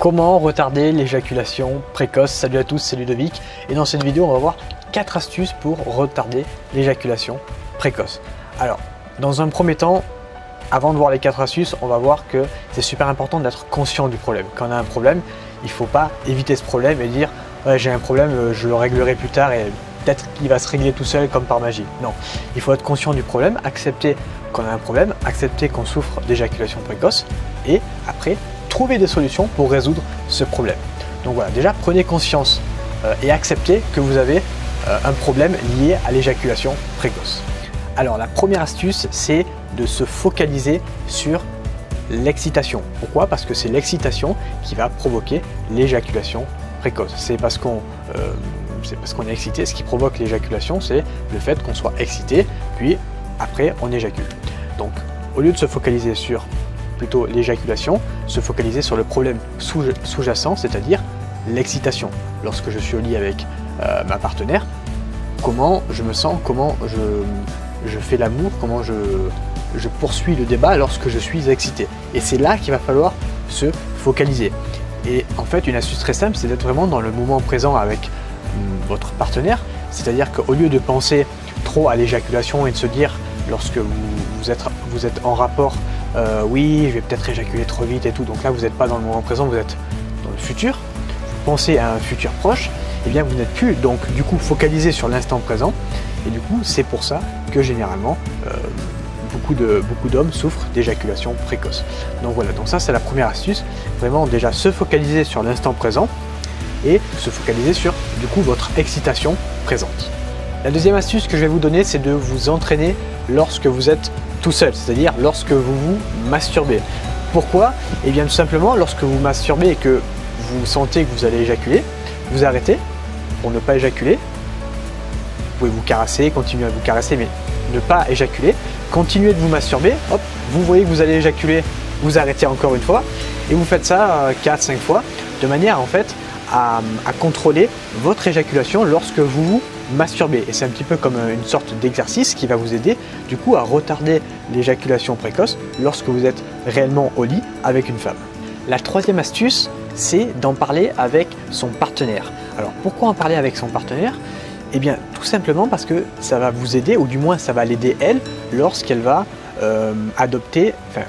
Comment retarder l'éjaculation précoce? Salut à tous, c'est Ludovic et dans cette vidéo on va voir 4 astuces pour retarder l'éjaculation précoce. Alors dans un premier temps, avant de voir les 4 astuces, on va voir que c'est super important d'être conscient du problème. Quand on a un problème, il ne faut pas éviter ce problème et dire ouais, j'ai un problème, je le réglerai plus tard et peut-être qu'il va se régler tout seul comme par magie. Non, il faut être conscient du problème, accepter qu'on a un problème, accepter qu'on souffre d'éjaculation précoce et après trouver des solutions pour résoudre ce problème. Donc voilà, déjà prenez conscience et acceptez que vous avez un problème lié à l'éjaculation précoce. Alors la première astuce, c'est de se focaliser sur l'excitation. Pourquoi? Parce que c'est l'excitation qui va provoquer l'éjaculation précoce. C'est parce qu'on est excité, ce qui provoque l'éjaculation, c'est le fait qu'on soit excité, puis après on éjacule. Donc au lieu de se focaliser sur plutôt l'éjaculation, se focaliser sur le problème sous-jacent, c'est-à-dire l'excitation. Lorsque je suis au lit avec ma partenaire, comment je me sens, comment je fais l'amour, comment je poursuis le débat lorsque je suis excité. Et c'est là qu'il va falloir se focaliser. Et en fait, une astuce très simple, c'est d'être vraiment dans le moment présent avec votre partenaire. C'est-à-dire qu'au lieu de penser trop à l'éjaculation et de se dire, lorsque vous êtes en rapport, oui, je vais peut-être éjaculer trop vite et tout, donc là, vous n'êtes pas dans le moment présent, vous êtes dans le futur. Vous pensez à un futur proche, et bien vous n'êtes plus, donc du coup, focalisé sur l'instant présent. Et du coup, c'est pour ça que généralement, beaucoup d'hommes souffrent d'éjaculation précoce. Donc voilà, donc ça c'est la première astuce, vraiment déjà se focaliser sur l'instant présent et se focaliser sur du coup votre excitation présente. La deuxième astuce que je vais vous donner, c'est de vous entraîner lorsque vous êtes tout seul, c'est-à-dire lorsque vous vous masturbez. Pourquoi? Eh bien tout simplement, lorsque vous masturbez et que vous sentez que vous allez éjaculer, vous arrêtez pour ne pas éjaculer. Vous pouvez vous caresser, continuer à vous caresser, mais ne pas éjaculer. Continuez de vous masturber, hop, vous voyez que vous allez éjaculer, vous arrêtez encore une fois, et vous faites ça 4-5 fois, de manière en fait à contrôler votre éjaculation lorsque vous vous masturbez. Et c'est un petit peu comme une sorte d'exercice qui va vous aider du coup à retarder l'éjaculation précoce lorsque vous êtes réellement au lit avec une femme. La troisième astuce, c'est d'en parler avec son partenaire. Alors pourquoi en parler avec son partenaire? Eh bien tout simplement parce que ça va vous aider, ou du moins ça va l'aider elle, lorsqu'elle va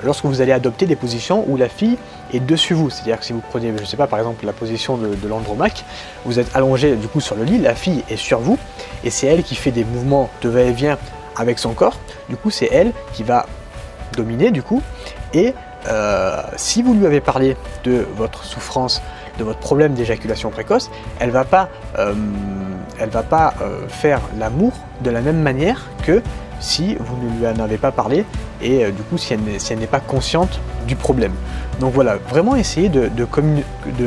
lorsque vous allez adopter des positions où la fille est dessus vous. C'est-à-dire que si vous prenez, je ne sais pas, par exemple la position de l'andromaque, vous êtes allongé du coup sur le lit, la fille est sur vous, et c'est elle qui fait des mouvements de va-et-vient avec son corps. Du coup c'est elle qui va dominer du coup, et si vous lui avez parlé de votre souffrance, de votre problème d'éjaculation précoce, elle va pas faire l'amour de la même manière que si vous ne lui en avez pas parlé, et du coup si elle n'est pas consciente du problème. Donc voilà, vraiment essayez de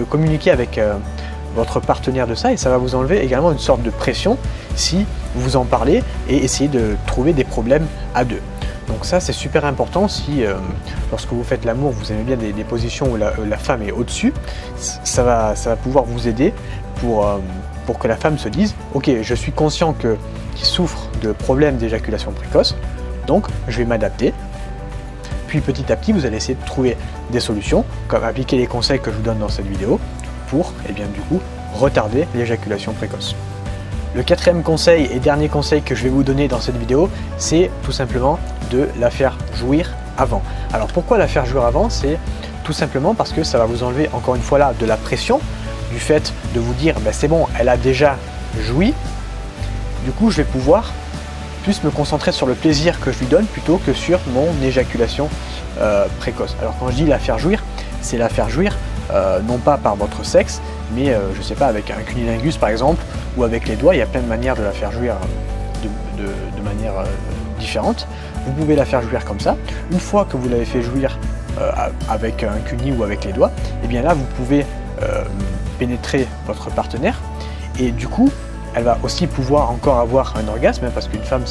communiquer avec votre partenaire de ça, et ça va vous enlever également une sorte de pression si vous en parlez, et essayez de trouver des problèmes à deux. Donc ça c'est super important. Si lorsque vous faites l'amour, vous aimez bien des positions où la femme est au-dessus, ça va pouvoir vous aider pour que la femme se dise ok, je suis conscient qu'il souffre de problèmes d'éjaculation précoce, donc je vais m'adapter. Puis petit à petit vous allez essayer de trouver des solutions, comme appliquer les conseils que je vous donne dans cette vidéo pour du coup retarder l'éjaculation précoce. Le quatrième conseil et dernier conseil que je vais vous donner dans cette vidéo, c'est tout simplement de la faire jouir avant. Alors pourquoi la faire jouir avant? C'est tout simplement parce que ça va vous enlever encore une fois là de la pression, du fait de vous dire ben, c'est bon, elle a déjà joui, du coup je vais pouvoir plus me concentrer sur le plaisir que je lui donne plutôt que sur mon éjaculation précoce. Alors quand je dis la faire jouir, c'est la faire jouir non pas par votre sexe, mais je sais pas, avec un cunnilingus par exemple, ou avec les doigts. Il y a plein de manières de la faire jouir de manière différente. Vous pouvez la faire jouir comme ça. Une fois que vous l'avez fait jouir avec un cuni ou avec les doigts, et bien là vous pouvez pénétrer votre partenaire, et du coup elle va aussi pouvoir encore avoir un orgasme, hein, parce qu'une femme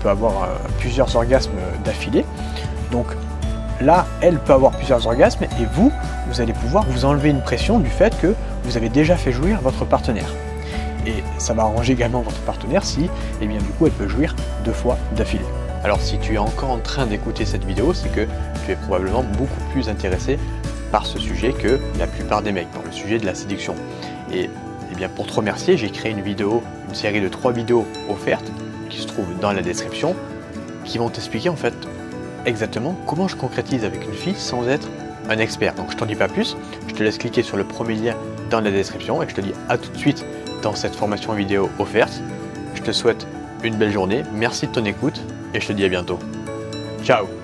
peut avoir plusieurs orgasmes d'affilée. Donc là, elle peut avoir plusieurs orgasmes, et vous allez pouvoir vous enlever une pression du fait que vous avez déjà fait jouir votre partenaire. Et ça va arranger également votre partenaire si, du coup, elle peut jouir 2 fois d'affilée. Alors si tu es encore en train d'écouter cette vidéo, c'est que tu es probablement beaucoup plus intéressé par ce sujet que la plupart des mecs, par le sujet de la séduction. Et bien pour te remercier, j'ai créé une série de 3 vidéos offertes qui se trouvent dans la description, qui vont t'expliquer en fait exactement comment je concrétise avec une fille sans être un expert. Donc je t'en dis pas plus, je te laisse cliquer sur le premier lien dans la description et je te dis à tout de suite dans cette formation vidéo offerte. Je te souhaite une belle journée, merci de ton écoute et je te dis à bientôt. Ciao!